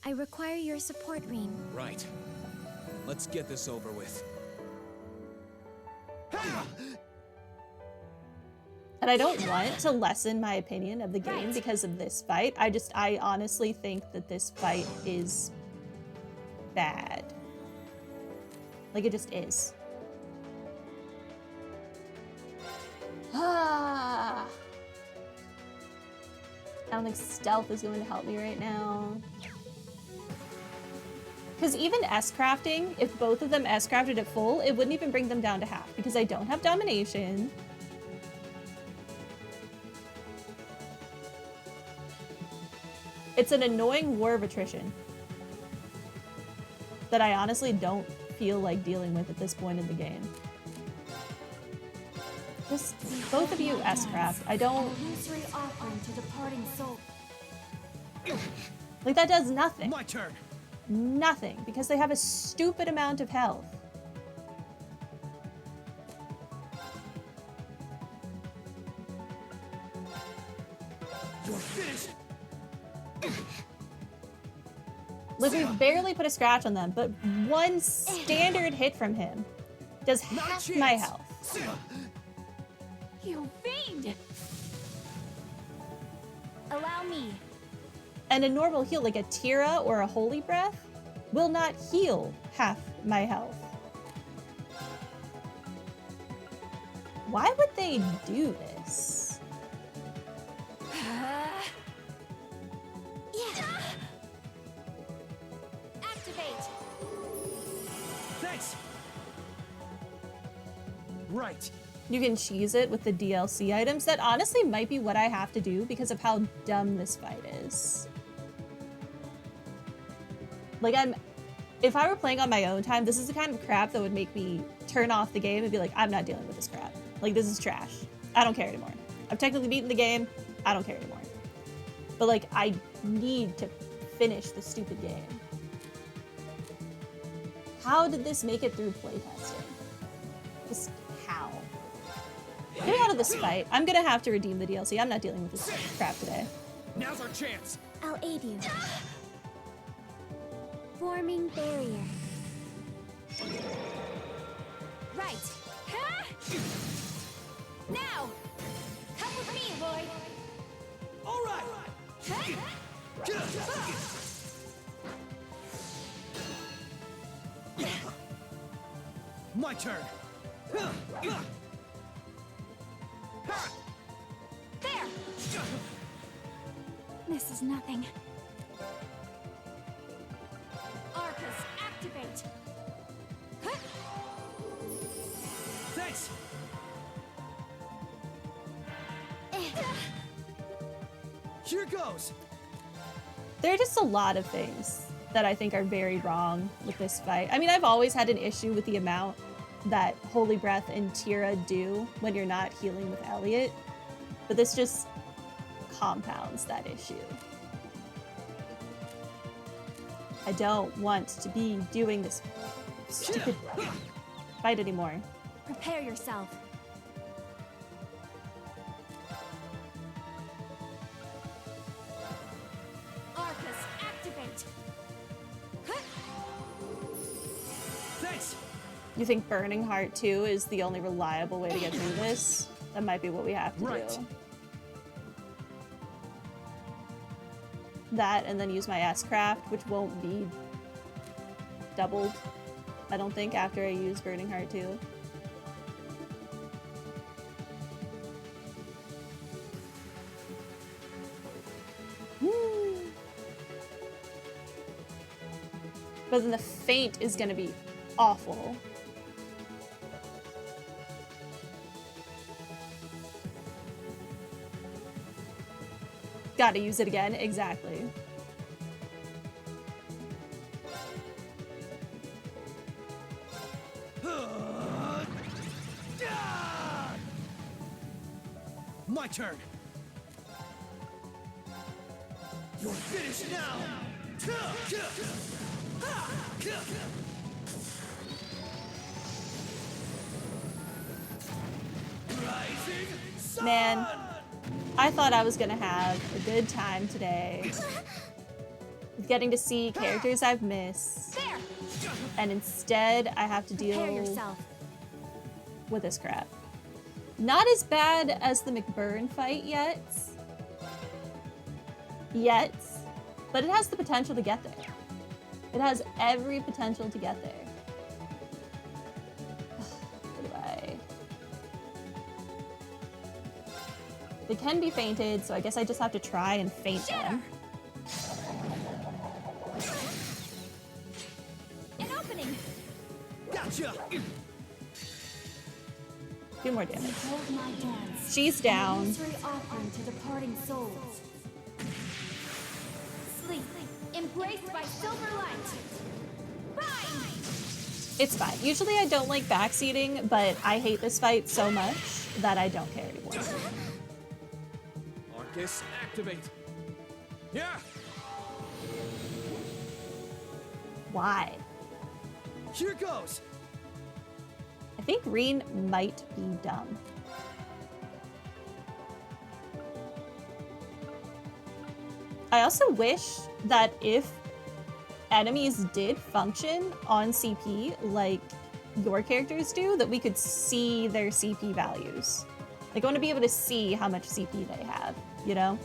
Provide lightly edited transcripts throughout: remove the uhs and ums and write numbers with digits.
I require your support, Rean. Right. Let's get this over with. And I don't want to lessen my opinion of the game because of this fight. I honestly think that this fight is bad. Like, it just is. Ah. I don't think stealth is going to help me right now. Because even S-crafting, if both of them S-crafted at full, it wouldn't even bring them down to half because I don't have domination. It's an annoying war of attrition that I honestly don't feel like dealing with at this point in the game. Just both of you S-craft. I don't... Illusory offering to departing soul. Like, that does nothing. My turn. Nothing, because they have a stupid amount of health. You're finished. Like, we barely put a scratch on them, but one standard hit from him does half my health. You fiend! Allow me. And a normal heal, like a Tira or a Holy Breath, will not heal half my health. Why would they do this? Activate. Thanks. Right. You can cheese it with the DLC items. That honestly might be what I have to do because of how dumb this fight is. Like, if I were playing on my own time, this is the kind of crap that would make me turn off the game and be like, I'm not dealing with this crap. Like, this is trash. I don't care anymore. I've technically beaten the game. I don't care anymore. But, like, I need to finish the stupid game. How did this make it through playtesting? Just how? Get out of this fight. I'm gonna have to redeem the DLC. I'm not dealing with this crap today. Now's our chance. I'll aid you. Forming barrier. Right. Now! Come with me, Lloyd. All right. My turn. There! This is nothing. Arcus, activate! Thanks. Here goes. There are just a lot of things that I think are very wrong with this fight. I mean, I've always had an issue with the amount that Holy Breath and Tira do when you're not healing with Elliot, but this just compounds that issue. I don't want to be doing this stupid fight anymore. Prepare yourself. Arcus, activate! Thanks. You think Burning Heart 2 is the only reliable way to get through this? That might be what we have to do. That, and then use my S-Craft, which won't be doubled, I don't think, after I use Burning Heart 2. But then the feint is gonna be awful. Gotta use it again, exactly. My turn. You're finished now. Rising sun. Man, I thought I was gonna have a good time today. getting to see characters I've missed, There! and instead I have to Prepare deal yourself. with this crap. Not as bad as the McBurn fight yet. But it has the potential to get there. It has every potential to get there. What do I... They can be fainted, so I guess I just have to try and feint them. An opening! Gotcha! Do more damage. Hold my dance. She's down. Illusory offering to departing souls. Sleep, embraced by silver light. Bind! It's fine. Usually I don't like backseating, but I hate this fight so much that I don't care anymore. Arcus, activate. Yeah! Why? Here goes! I think Reen might be dumb. I also wish that if enemies did function on CP like your characters do, that we could see their CP values. Like, I want to be able to see how much CP they have, you know?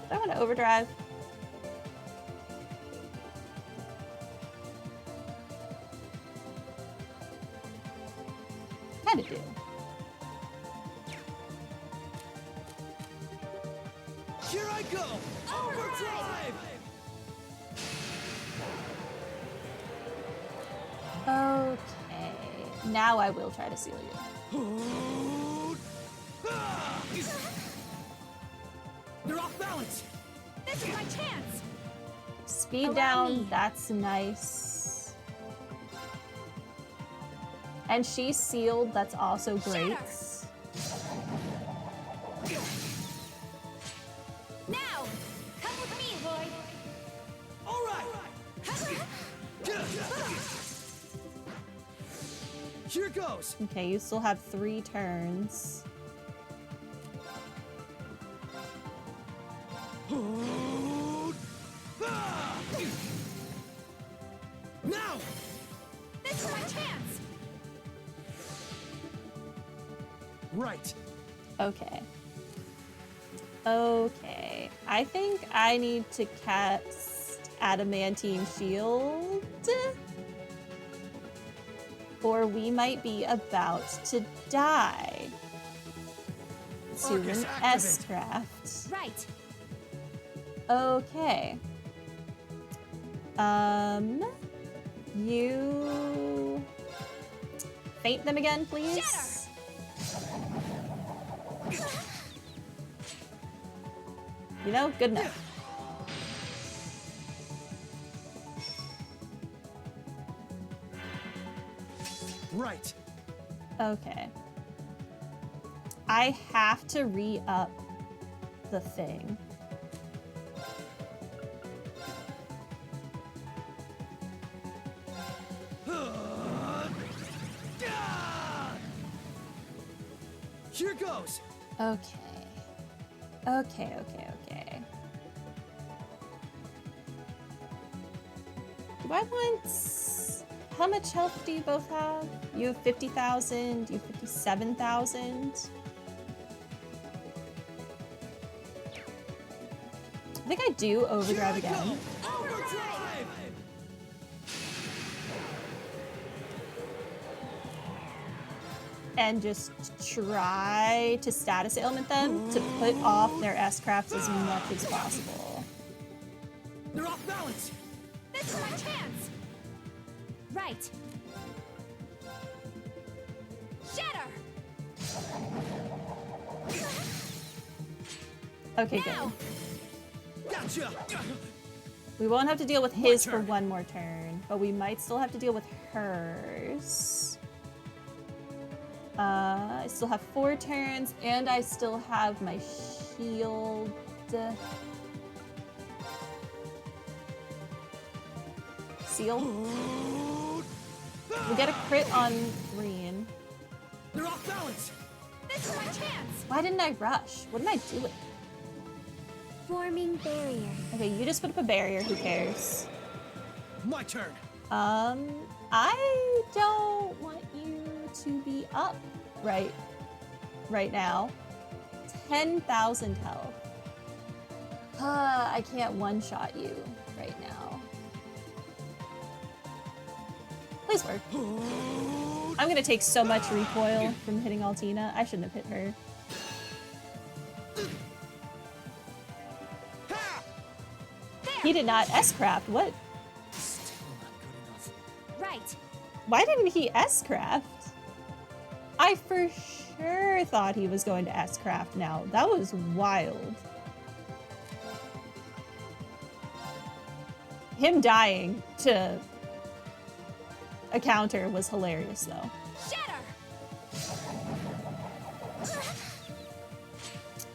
Do I want to overdrive? Kinda do. Here I go! Overdrive! Okay. Now I will try to seal you. They're off balance! This is my chance! Speed Allow down, me. that's nice. And she's sealed, that's also great. Now! Come with me, Lloyd! All right! Here goes! Okay, you still have 3 turns. Now! This is my chance! Right. Okay. Okay. I think I need to cast Adamantine Shield. Or we might be about to die. To Arcus, an activate. S-craft. Right. Okay. You faint them again, please. You know, good enough. Right. Okay. I have to re-up the thing. Here goes. Okay. Okay. Do I want... How much health do you both have? You have 50,000, you have 57,000. I think I do overdrive Here I again. go. Overdrive! And just try to status ailment them to put off their S-crafts as much as possible. They're off balance. This is my chance! Right. Shatter! Okay, Now! good. Gotcha. We won't have to deal with his for turn. one more turn, but we might still have to deal with hers. I still have 4 turns, and I still have my shield. Seal. We get a crit on green. They're off balance. This is my chance. Why didn't I rush? What am I doing? Forming barrier. Okay, you just put up a barrier. Who cares? My turn. I don't want you to be up right now. 10,000 health. I can't one-shot you right now. Please work. I'm gonna take so much recoil from hitting Altina. I shouldn't have hit her. He did not S-craft. What? Still not good enough. Right. Why didn't he S-craft? I for sure thought he was going to S-craft now. That was wild. Him dying to a counter was hilarious, though. Shatter.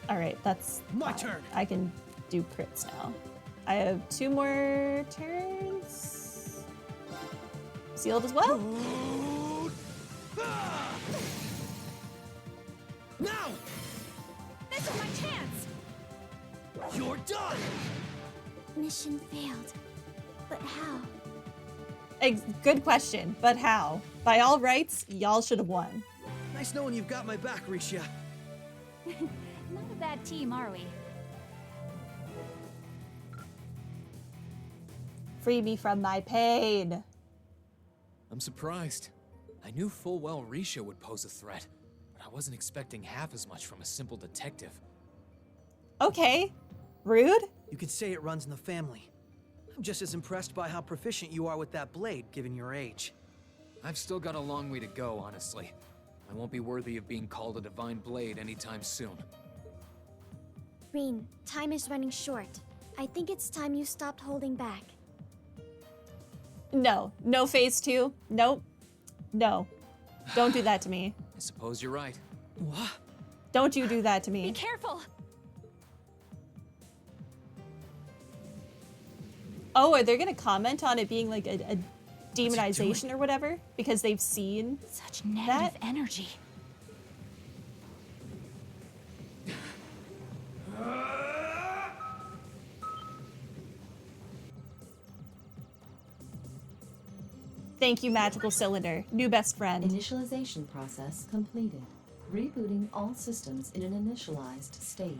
All right, that's My fine. turn. I can do crits now. I have 2 more turns. Sealed as well. Now, This is my chance. you're done. Mission failed. But how? Good question, but how? By all rights, y'all should have won. Nice knowing you've got my back, Risha. Not a bad team, are we? Free me from my pain. I'm surprised. I knew full well Risha would pose a threat, but I wasn't expecting half as much from a simple detective. Okay, rude. You could say it runs in the family. I'm just as impressed by how proficient you are with that blade, given your age. I've still got a long way to go, honestly. I won't be worthy of being called a divine blade anytime soon. Green, time is running short. I think it's time you stopped holding back. No, no phase 2. Nope. No. Don't do that to me. I suppose you're right. What? Don't you do that to Be me. careful. Oh, are they gonna comment on it being like a demonization or whatever? Because they've seen Such negative energy. Thank you, Magical Cylinder. New best friend. Initialization process completed. Rebooting all systems in an initialized state.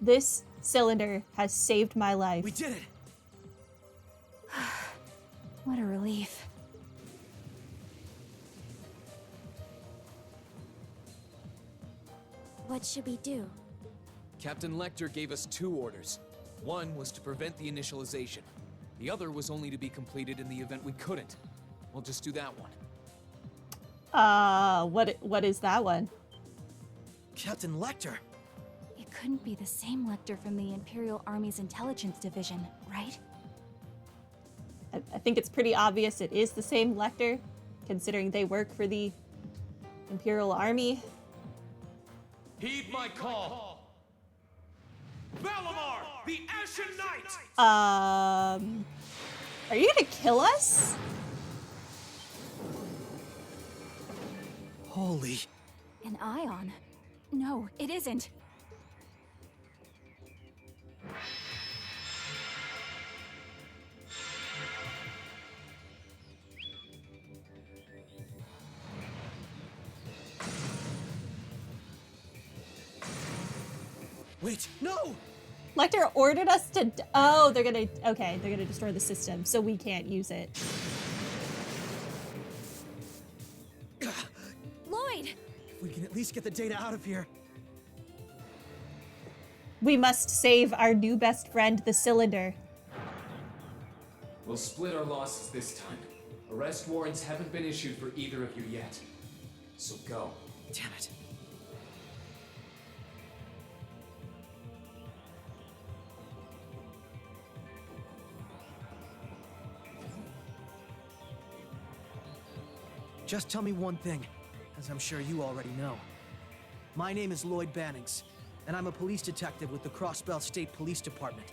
This cylinder has saved my life. We did it. What a relief. What should we do? Captain Lecter gave us 2 orders. One was to prevent the initialization. The other was only to be completed in the event we couldn't. We'll just do that one. What is that one? Captain Lecter. It couldn't be the same Lecter from the Imperial Army's intelligence division, right? I think it's pretty obvious it is the same Lecter, considering they work for the Imperial Army. Heed my call. Valimar, the Ashen Knight! Are you gonna kill us? Holy. An ion? No, it isn't. Wait, no! Lecter ordered us to. Oh, they're gonna. Okay, they're gonna destroy the system, so we can't use it. Lloyd! If we can at least get the data out of here. We must save our new best friend, the cylinder. We'll split our losses this time. Arrest warrants haven't been issued for either of you yet. So go. Damn it. Just tell me one thing, as I'm sure you already know. My name is Lloyd Bannings, and I'm a police detective with the Crossbell State Police Department.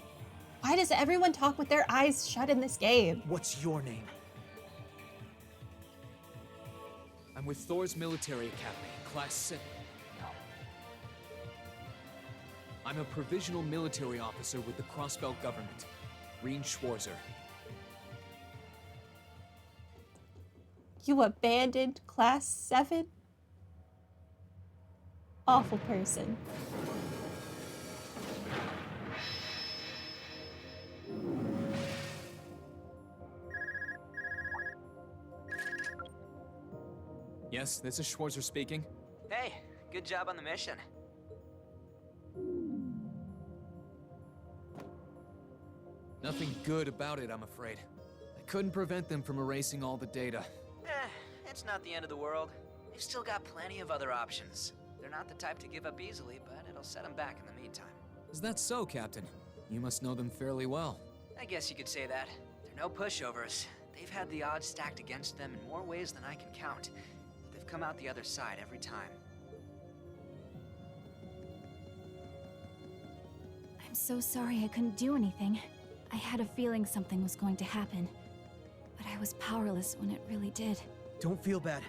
Why does everyone talk with their eyes shut in this game? What's your name? I'm with Thor's Military Academy, Class 7. I'm a provisional military officer with the Crossbelt government. Reen Schwarzer. You abandoned Class 7? Awful person. Yes, this is Schwarzer speaking. Hey, good job on the mission. Nothing good about it, I'm afraid. I couldn't prevent them from erasing all the data. It's not the end of the world. They've still got plenty of other options. They're not the type to give up easily, but it'll set them back in the meantime. Is that so, Captain? You must know them fairly well. I guess you could say that. They're no pushovers. They've had the odds stacked against them in more ways than I can count. But they've come out the other side every time. I'm so sorry I couldn't do anything. I had a feeling something was going to happen. But I was powerless when it really did. Don't feel bad.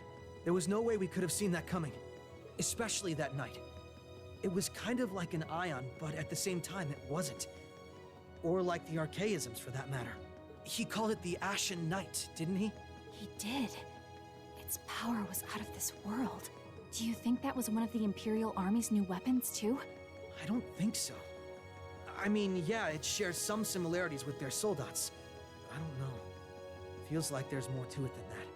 There was no way we could have seen that coming. Especially that night. It was kind of like an ion, but at the same time, it wasn't. Or like the Archaisms, for that matter. He called it the Ashen Night, didn't he? He did. Its power was out of this world. Do you think that was one of the Imperial Army's new weapons, too? I don't think so. I mean, yeah, it shares some similarities with their soldats. I don't know. Feels like there's more to it than that.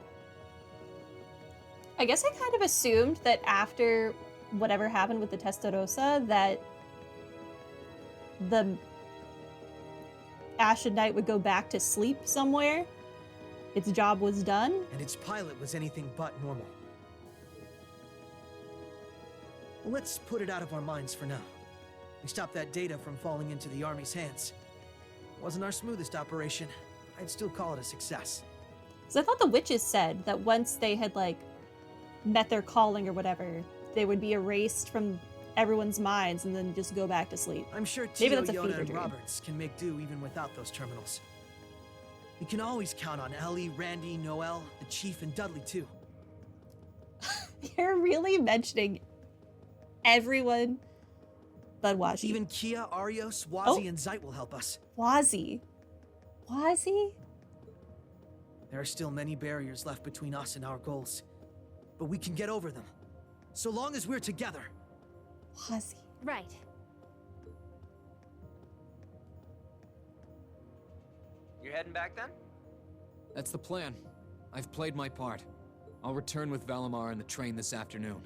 I guess I kind of assumed that after whatever happened with the Testarossa, that the Ashen Knight would go back to sleep somewhere. Its job was done. And its pilot was anything but normal. Well, let's put it out of our minds for now. We stopped that data from falling into the Army's hands. Wasn't our smoothest operation, but I'd still call it a success. So I thought the witches said that once they had, like, met their calling or whatever, they would be erased from everyone's minds and then just go back to sleep. I'm sure Maybe Tio, that's a Yona, fever and dream. Roberts can make do even without those terminals. We can always count on Ellie, Randy, Noel, the Chief, and Dudley, too. You're really mentioning everyone but Wazi. Even Kia, Arios, Wazi, Oh. and Zeit will help us. Wazi. Wazi? There are still many barriers left between us and our goals. But we can get over them. So long as we're together. Wazi. Right. You're heading back then? That's the plan. I've played my part. I'll return with Valimar in the train this afternoon.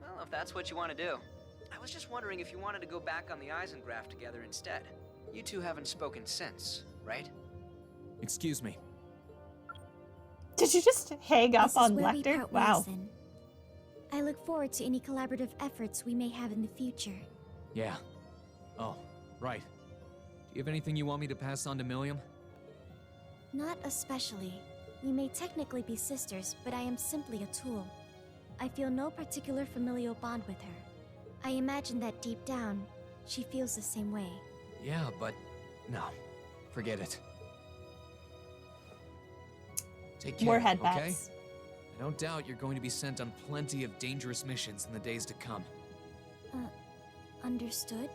Well, if that's what you want to do. I was just wondering if you wanted to go back on the Eisengraph together instead. You two haven't spoken since, right? Excuse me. Did you just hang up This is on where we Lecter? part Wow. ways, then. I look forward to any collaborative efforts we may have in the future. Yeah. Oh, right. Do you have anything you want me to pass on to Milliam? Not especially. We may technically be sisters, but I am simply a tool. I feel no particular familial bond with her. I imagine that deep down, she feels the same way. Yeah, but no. Forget it. Take care, More okay? headbats. I don't doubt you're going to be sent on plenty of dangerous missions in the days to come. Understood?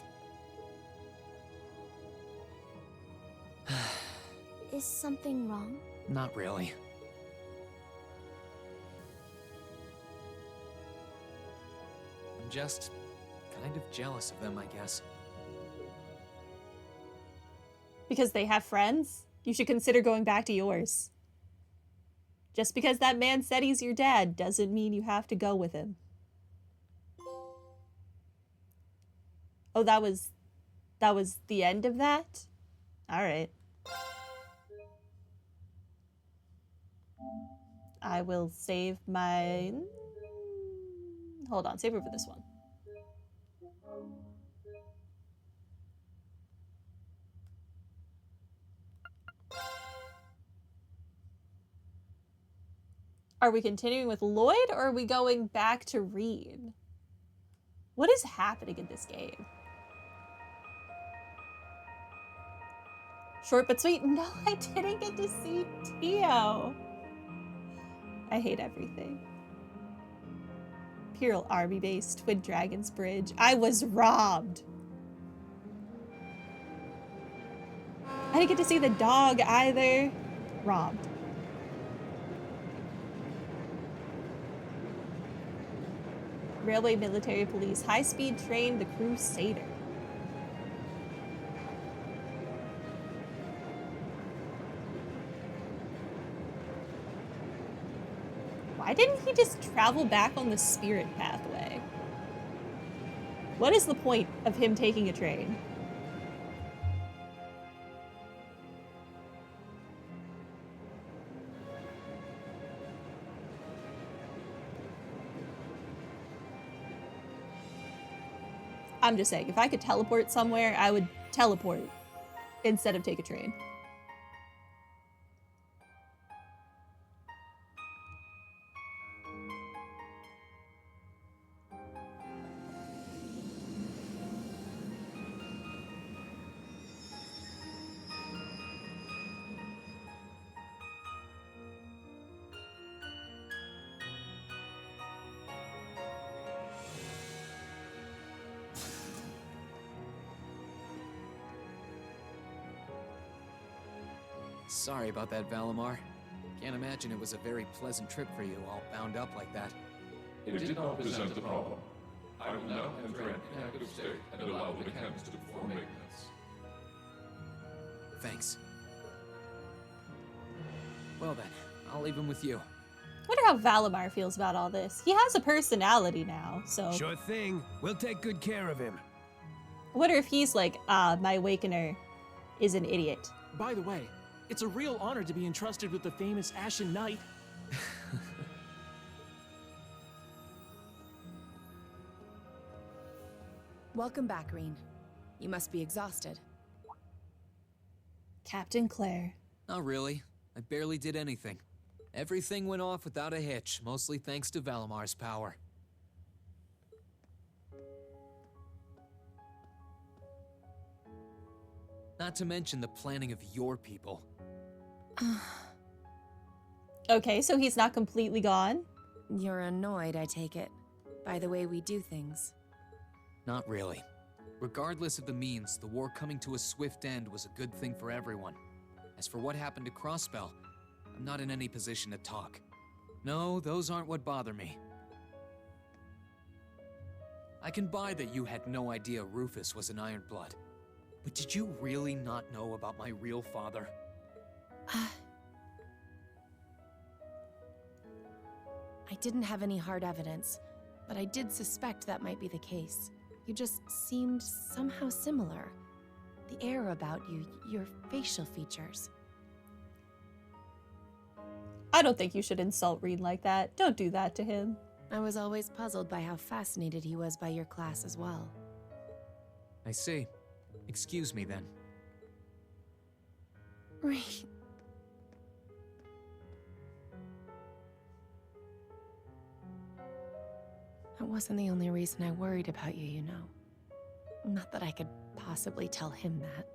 Is something wrong? Not really. I'm just kind of jealous of them, I guess. Because they have friends? You should consider going back to yours. Just because that man said he's your dad doesn't mean you have to go with him. Oh, that was the end of that? All right. I will save my... Hold on, save it for this one. Are we continuing with Lloyd, or are we going back to Reed? What is happening in this game? Short but sweet. No, I didn't get to see Tio. I hate everything. Imperial Army Base, Twin Dragons Bridge. I was robbed. I didn't get to see the dog either. Robbed. Railway Military Police, high-speed train, the Crusader. Why didn't he just travel back on the Spirit Pathway? What is the point of him taking a train? I'm just saying, if I could teleport somewhere, I would teleport instead of take a train. Sorry about that, Valimar. Can't imagine it was a very pleasant trip for you, all bound up like that. It did not present a problem. I will now enter an inactive state and allow the mechanics to perform maintenance. Thanks. Well then, I'll leave him with you. Wonder how Valimar feels about all this. He has a personality now, so... Sure thing. We'll take good care of him. I wonder if he's like, my Awakener is an idiot. By the way, it's a real honor to be entrusted with the famous Ashen Knight. Welcome back, Rean. You must be exhausted. Captain Claire. Not really. I barely did anything. Everything went off without a hitch, mostly thanks to Valimar's power. Not to mention the planning of your people. Okay, so he's not completely gone? You're annoyed, I take it, by the way we do things. Not really. Regardless of the means, the war coming to a swift end was a good thing for everyone. As for what happened to Crossbell, I'm not in any position to talk. No, those aren't what bother me. I can buy that you had no idea Rufus was an Ironblood. But did you really not know about my real father? I didn't have any hard evidence, but I did suspect that might be the case. You just seemed somehow similar. The air about you, your facial features. I don't think you should insult Rean like that. Don't do that to him. I was always puzzled by how fascinated he was by your class as well. I see. Excuse me then. Rean. That wasn't the only reason I worried about you, you know. Not that I could possibly tell him that.